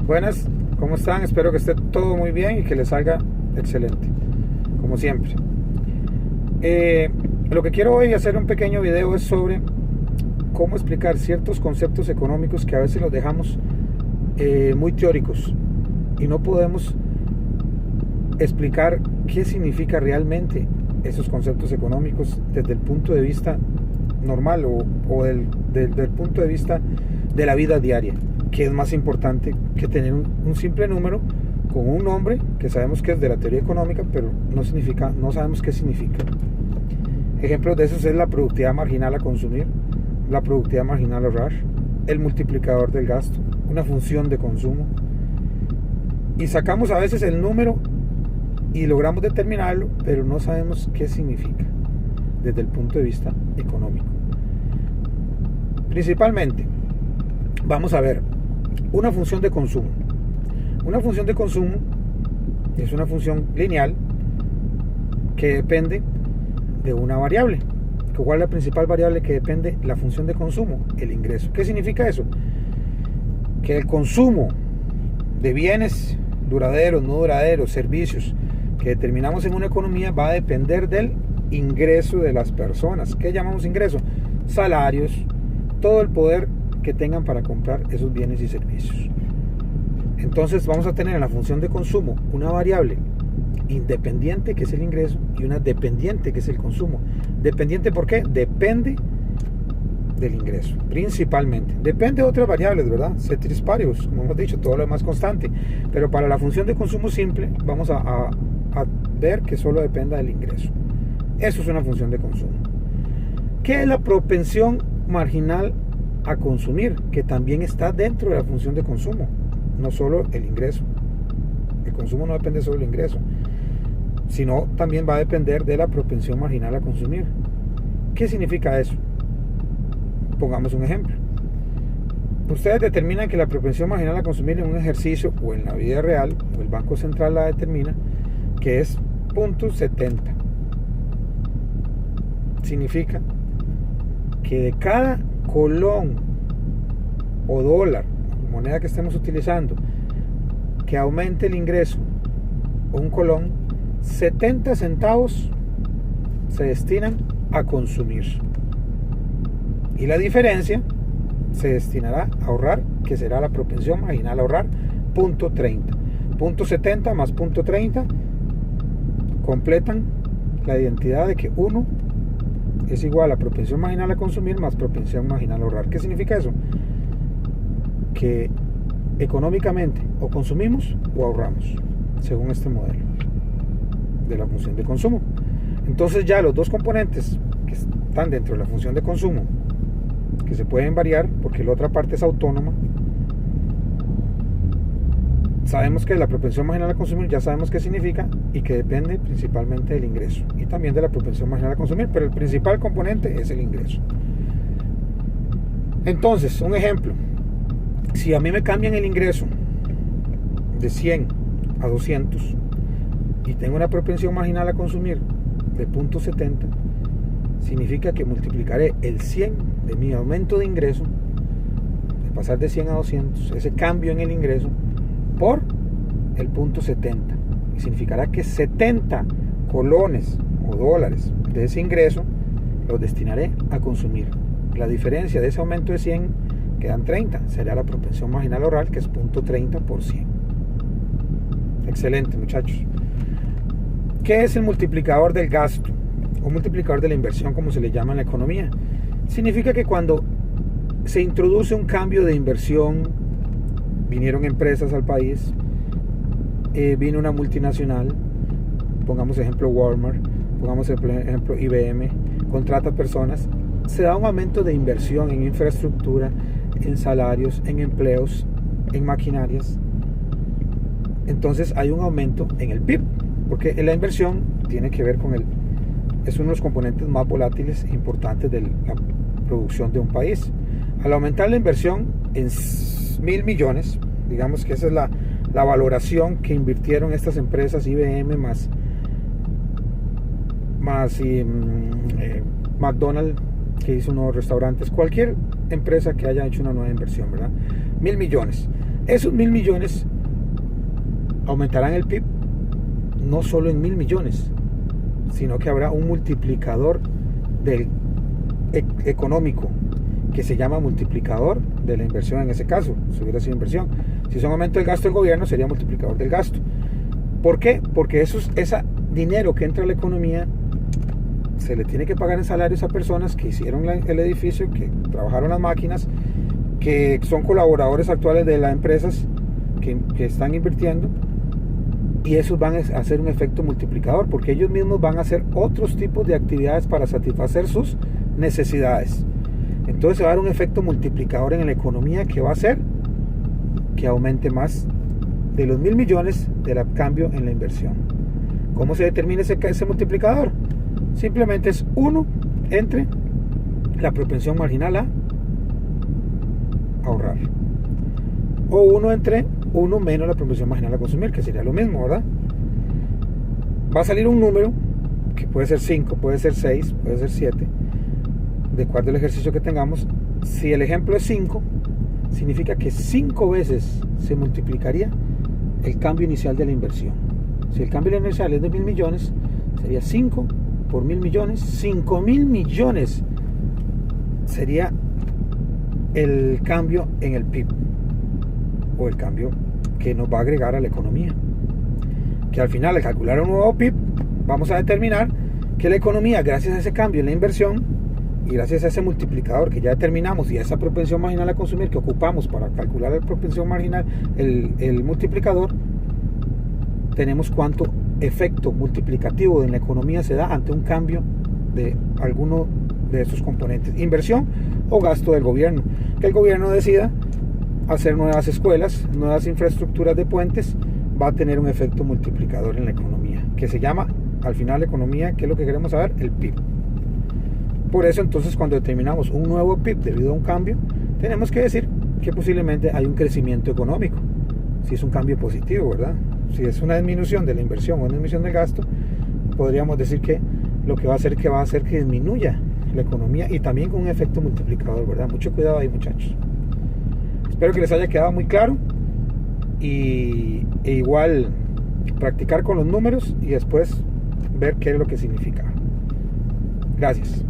Buenas, ¿cómo están? Espero que esté todo muy bien y que les salga excelente, como siempre. Lo que quiero hoy hacer un pequeño video es sobre cómo explicar ciertos conceptos económicos que a veces los dejamos muy teóricos y no podemos explicar qué significa realmente esos conceptos económicos desde el punto de vista normal o del punto de vista de la vida diaria, que es más importante que tener un simple número con un nombre que sabemos que es de la teoría económica, pero no sabemos qué significa. Ejemplos de esos es la productividad marginal a consumir, la productividad marginal a ahorrar, el multiplicador del gasto, una función de consumo. Y sacamos a veces el número y logramos determinarlo, pero no sabemos qué significa desde el punto de vista económico. Principalmente, vamos a ver una función de consumo. Una función de consumo es una función lineal que depende de una variable. ¿Cuál es la principal variable que depende de la función de consumo? El ingreso. ¿Qué significa eso? Que el consumo de bienes duraderos, no duraderos, servicios que determinamos en una economía va a depender del ingreso de las personas. ¿Qué llamamos ingreso? Salarios, todo el poder que tengan para comprar esos bienes y servicios. Entonces vamos a tener en la función de consumo una variable independiente, que es el ingreso, y una dependiente, que es el consumo. Dependiente, ¿por qué? Depende del ingreso, principalmente. Depende de otras variables, ¿verdad? Ceteris paribus, como hemos dicho, todo lo demás constante. Pero para la función de consumo simple, vamos a ver que solo dependa del ingreso. Eso es una función de consumo. ¿Qué es la propensión marginal a consumir? Que también está dentro de la función de consumo, no solo el ingreso. El consumo no depende solo del ingreso, sino también va a depender de la propensión marginal a consumir. ¿Qué significa eso? Pongamos un ejemplo. Ustedes determinan que la propensión marginal a consumir en un ejercicio o en la vida real, o el Banco Central la determina, que es 0.70. Significa que de cada colón o dólar, moneda que estemos utilizando, que aumente el ingreso un colón, 70 centavos se destinan a consumir y la diferencia se destinará a ahorrar, que será la propensión marginal a ahorrar, 0.30. 0.70 más 0.30 completan la identidad de que 1 es igual a propensión marginal a consumir más propensión marginal a ahorrar. ¿Qué significa eso? Que económicamente o consumimos o ahorramos, según este modelo de la función de consumo. Entonces ya los dos componentes que están dentro de la función de consumo, que se pueden variar porque la otra parte es autónoma, sabemos que la propensión marginal a consumir ya sabemos qué significa y que depende principalmente del ingreso y también de la propensión marginal a consumir, pero el principal componente es el ingreso. Entonces, un ejemplo: si a mí me cambian el ingreso de 100 a 200 y tengo una propensión marginal a consumir de 0.70, significa que multiplicaré el 100 de mi aumento de ingreso, de pasar de 100 a 200, ese cambio en el ingreso, por el 0.70. Y significará que 70 colones o dólares de ese ingreso los destinaré a consumir. La diferencia de ese aumento de 100 quedan 30, sería la propensión marginal a ahorrar, que es 0.30 por 100. Excelente, muchachos. ¿Qué es el multiplicador del gasto o multiplicador de la inversión, como se le llama en la economía? Significa que cuando se introduce un cambio de inversión, vinieron empresas al país, vino una multinacional, pongamos ejemplo Walmart, pongamos ejemplo IBM, contrata personas, se da un aumento de inversión en infraestructura, en salarios, en empleos, en maquinarias. Entonces hay un aumento en el PIB, porque la inversión tiene que ver con es uno de los componentes más volátiles e importantes de la producción de un país. Al aumentar la inversión en 1.000 millones, digamos que esa es la valoración que invirtieron estas empresas, IBM más McDonald's, que hizo unos restaurantes, cualquier empresa que haya hecho una nueva inversión, ¿verdad? 1.000 millones. Esos 1.000 millones aumentarán el PIB no solo en 1.000 millones, sino que habrá un multiplicador económico que se llama multiplicador de la inversión en ese caso, si hubiera sido inversión. Si son aumento del gasto del gobierno, sería multiplicador del gasto. ¿Por qué? Porque ese dinero que entra a la economía se le tiene que pagar en salarios a personas que hicieron el edificio, que trabajaron las máquinas, que son colaboradores actuales de las empresas que están invirtiendo, y esos van a hacer un efecto multiplicador porque ellos mismos van a hacer otros tipos de actividades para satisfacer sus necesidades. Entonces se va a dar un efecto multiplicador en la economía que va a hacer que aumente más de los 1.000 millones del cambio en la inversión. ¿Cómo se determina ese multiplicador? Simplemente es 1 entre la propensión marginal a ahorrar, o 1 entre 1 menos la propensión marginal a consumir, que sería lo mismo, ¿verdad? Va a salir un número que puede ser 5, puede ser 6, puede ser 7, de acuerdo al ejercicio que tengamos. Si el ejemplo es 5, significa que 5 veces se multiplicaría el cambio inicial de la inversión. Si el cambio inicial es de 1.000 millones, sería 5 por 1.000 millones, 5.000 millones sería el cambio en el PIB, o el cambio que nos va a agregar a la economía. Que al final, al calcular un nuevo PIB, vamos a determinar que la economía, gracias a ese cambio en la inversión y gracias a ese multiplicador que ya determinamos y a esa propensión marginal a consumir que ocupamos para calcular la propensión marginal, el multiplicador, tenemos cuánto efecto multiplicativo en la economía se da ante un cambio de alguno de estos componentes, inversión o gasto del gobierno. Que el gobierno decida hacer nuevas escuelas, nuevas infraestructuras de puentes, va a tener un efecto multiplicador en la economía, que se llama, al final, la economía, ¿qué es lo que queremos saber? El PIB. Por eso, entonces, cuando determinamos un nuevo PIB debido a un cambio, tenemos que decir que posiblemente hay un crecimiento económico, si es un cambio positivo, ¿verdad? Si es una disminución de la inversión o una disminución del gasto, podríamos decir que lo que va a hacer que disminuya la economía, y también con un efecto multiplicador, ¿verdad? Mucho cuidado ahí, muchachos. Espero que les haya quedado muy claro, e igual practicar con los números y después ver qué es lo que significa. Gracias.